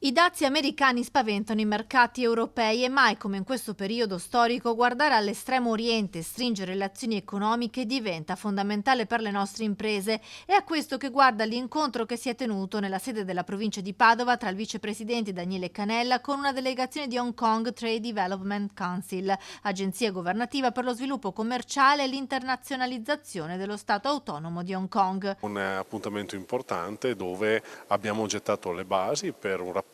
I dazi americani spaventano i mercati europei e mai come in questo periodo storico guardare all'estremo oriente e stringere relazioni economiche diventa fondamentale per le nostre imprese. È a questo che guarda l'incontro che si è tenuto nella sede della provincia di Padova tra il vicepresidente Daniele Canella con una delegazione di Hong Kong Trade Development Council, agenzia governativa per lo sviluppo commerciale e l'internazionalizzazione dello Stato autonomo di Hong Kong. Un appuntamento importante dove abbiamo gettato le basi per un rapporto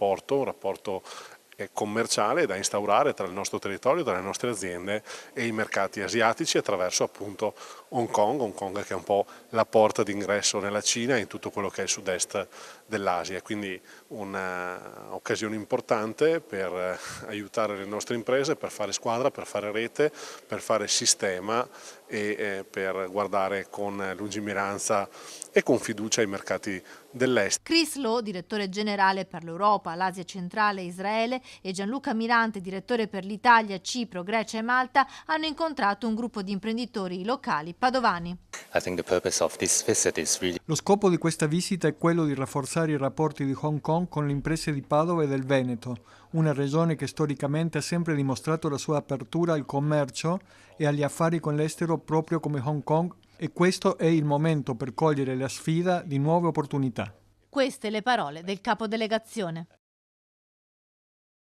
commerciale da instaurare tra il nostro territorio, tra le nostre aziende e i mercati asiatici attraverso appunto Hong Kong che è un po' la porta d'ingresso nella Cina e in tutto quello che è il sud-est dell'Asia, quindi un'occasione importante per aiutare le nostre imprese, per fare squadra, per fare rete, per fare sistema e per guardare con lungimiranza e con fiducia ai mercati dell'est. Chris Lowe, direttore generale per l'Europa, l'Asia centrale e Israele, e Gianluca Mirante, direttore per l'Italia, Cipro, Grecia e Malta, hanno incontrato un gruppo di imprenditori locali padovani. Lo scopo di questa visita è quello di rafforzare i rapporti di Hong Kong con le imprese di Padova e del Veneto, una regione che storicamente ha sempre dimostrato la sua apertura al commercio e agli affari con l'estero proprio come Hong Kong, e questo è il momento per cogliere la sfida di nuove opportunità. Queste le parole del capodelegazione.